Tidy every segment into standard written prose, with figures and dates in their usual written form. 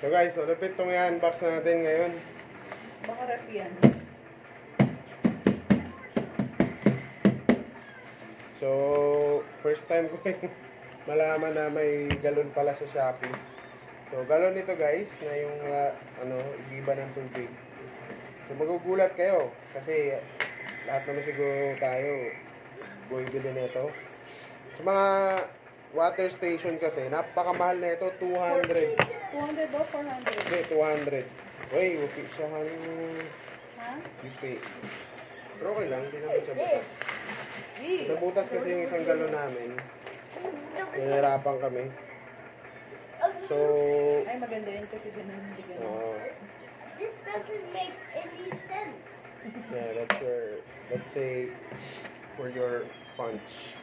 So guys, so repeat itong i-unbox natin ngayon. Baka ref yan. So, first time ko malaman na may galon pala sa Shopee. So, galon nito guys, na yung iba ng tubig. So, magugulat kayo kasi lahat naman siguro tayo bumibili nito. Sa mga water station kasi, napakamahal na ito, 200. 200 ba? 400? Hindi, 200. Uy, upi siya Ha? upi. Pero okay lang, hindi naman siya butas. Sa butas kasi yung isang galon namin, nahirapan kami. So, Ay, maganda yun kasi dyan ang hindi ganun. This doesn't make any sense. yeah, let's say, for your punch.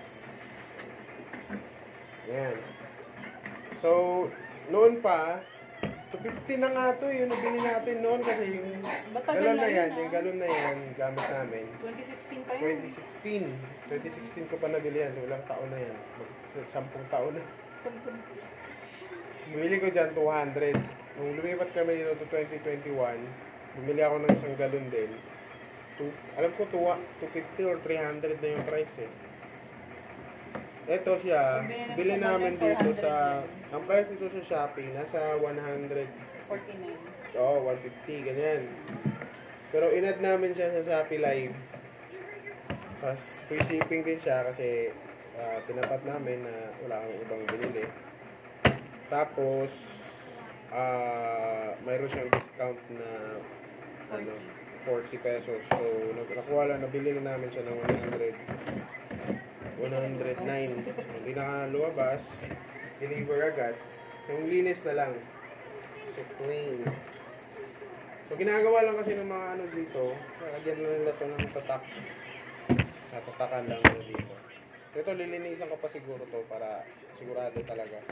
Yan. So, noon pa, 250 na nga to, yung nabili natin noon kasi yung Matagal galon na na yan, yun, yung galon na yan, gamit namin. 2016 pa yun. 2016 ko pa nabili yan, so ilang taon na yan, 10 taon na. Bumili ko dyan 200. Nung lumipat kami dito to 2021, bumili ako ng isang galon din. Alam ko 250 or 300 na yung price eh. Ito siya, bili namin dito sa, ang price dito sa Shopee, nasa 49. Oh, 150, ganyan. Pero in-add namin siya sa Shopee Live. Tapos free shipping din siya kasi tinapat namin na wala kang ibang binili. Tapos, mayroon siyang discount na 40 pesos. So, nakuha lang, nabili na namin siya ng 109. So, hindi na lumabas. Deliver agad. Yung linis na lang. So, clean. So, ginagawa lang kasi ng mga ano dito. Lagyan lang nila ito ng tatak. Natatakan lang nila dito. So, ito, lilinisan ko pa siguro to para sigurado talaga.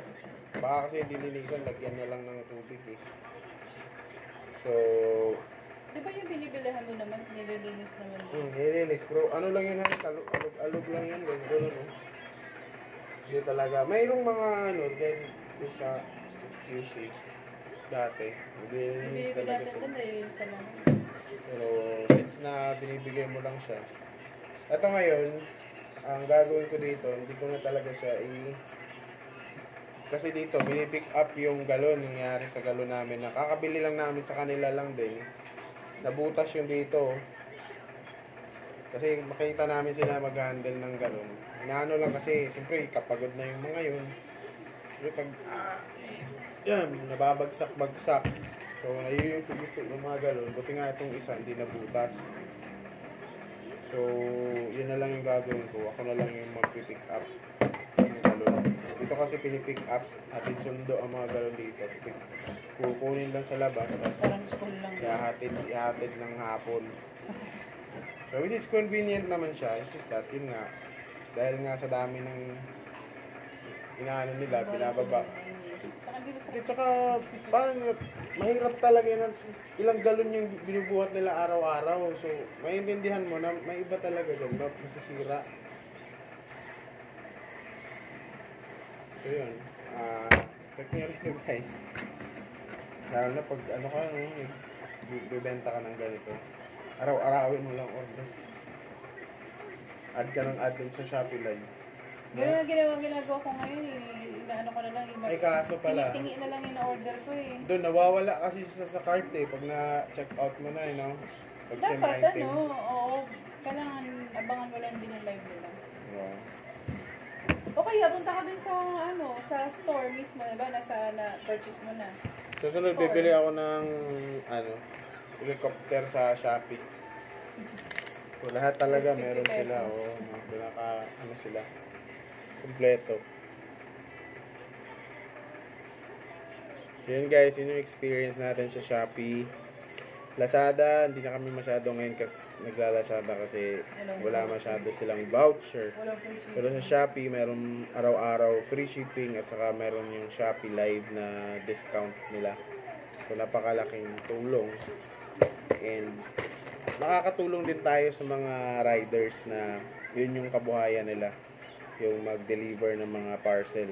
Baka kasi hindi linisan, lagyan na lang ng tubig eh. So, Di ba yung binibilihan mo naman, nililinis naman mo? nilinis. Bro, ano lang yun, alog lang yan. Gano'n, no? Hindi talaga. Mayroong mga ano, din sa QC dati. Nililinis Binibili talaga natin sila. doon, nililinis na lang. Pero since na binibigay mo lang siya. Ito ngayon, ang gagawin ko dito, hindi ko na talaga siya kasi dito, binipick up yung galon, nangyari sa galon namin. Nakakabili lang namin sa kanila lang din. Nabutas yung dito. Kasi makita namin sila mag-handle ng galon. Inaano lang kasi, siyempre, kapagod na yung mga yun. Pero pag, yan, nababagsak-bagsak. So, nayuyupi-yupi yung mga galon. Buti nga itong isa, hindi nabutas. So, yun na lang yung gagawin ko. Ako na lang yung mag-pick up yung galon. Dito kasi pinipick up, hatid sundo ang mga galon dito. Kukunin lang sa labas, tapos Parang school lang. ihatid ng hapon. So, which is convenient naman siya. It's just that, yun nga, dahil nga sa dami ng inaano nila, pinababa. Saka hindi mo At saka, parang mahirap talaga yun. Ilang galon yung binubuhat nila araw-araw. So, maintindihan mo na may iba talaga dyan. Masisira. So, yun. Check nyo rin yun, guys. Lalo na pag ano ka, bibenta ka ng ganito. Araw-arawin mo lang order. Add ka ng add dun sa Shopee Live. Ganun ang ginagawa ko ngayon, inaano ko na lang. Ay, kaso pala. Tingi na lang yung order ko eh. Doon, nawawala kasi siya sa cart eh. Pag na-check out mo na no? Pag send Dapat item. oo. Kailangan abangan mo lang din yung live nila. Yeah. O kaya, punta ka dun sa, sa store mismo, diba? Na-purchase mo na. Susunod, bibili ako ng, helicopter sa Shopee. So, lahat talaga Plus 50 meron sila. pesos. Sila. Kompleto. So, yun guys, yun yung experience natin sa Shopee. Lazada, hindi na kami masyado ngayon kasi nagla-Lazada kasi wala masyado silang voucher. Walang free shipping. Pero sa Shopee, meron araw-araw free shipping at saka meron yung Shopee Live na discount nila. So, napakalaking tulong. And, nakakatulong din tayo sa mga riders na yun yung kabuhayan nila. Yung mag-deliver ng mga parcel.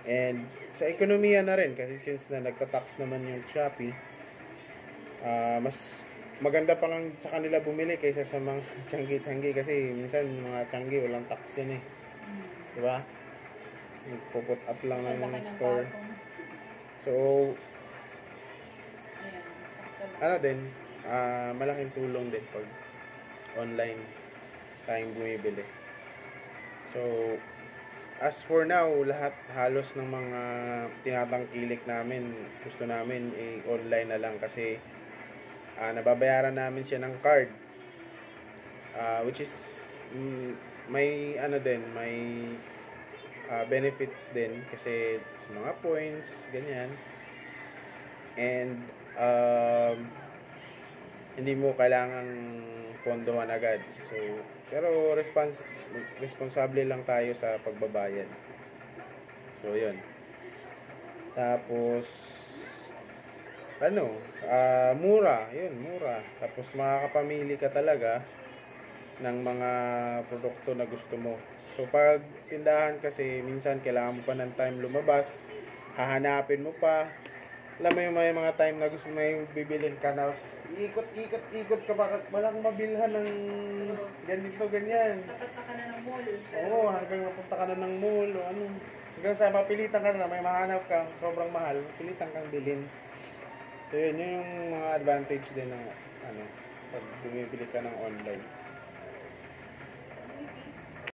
And sa ekonomiya na rin, kasi since na nagtatax naman yung Shopee, mas maganda pa lang sa kanila bumili kaysa sa mga tiyanggi-tiyanggi kasi minsan mga tiyanggi walang tax yan eh. Diba? Puput up lang Ang laki ng ng store. patong. So, Ayan, sakto lang. ano din, malaking tulong din pag online tayong bumibili. So, as for now, lahat halos ng mga tinatangkilik namin, gusto namin online na lang kasi nababayaran namin siya ng card. Which is may ano din, may benefits din kasi sa mga points, ganyan. And hindi mo kailangan pondohan agad. So, pero responsable lang tayo sa pagbabayad. So, yun. Tapos, mura. Yun, mura. Tapos, makakapamili ka talaga ng mga produkto na gusto mo. So, pag tindahan kasi, minsan kailangan mo pa ng time lumabas, hahanapin mo pa. Alam mo yung may mga time na gusto mo yung bibilin ka na, ikot ka pa, walang mabilhan ng ganito, ganyan. Tapat ka na ng mall. Oo, hanggang mapunta ka na ng mall o ano. Hanggang sa mapilitan ka na, may mahanap ka, sobrang mahal, pilitan kang bilhin. So yun yung mga advantage din ng pag bumibili ka ng online.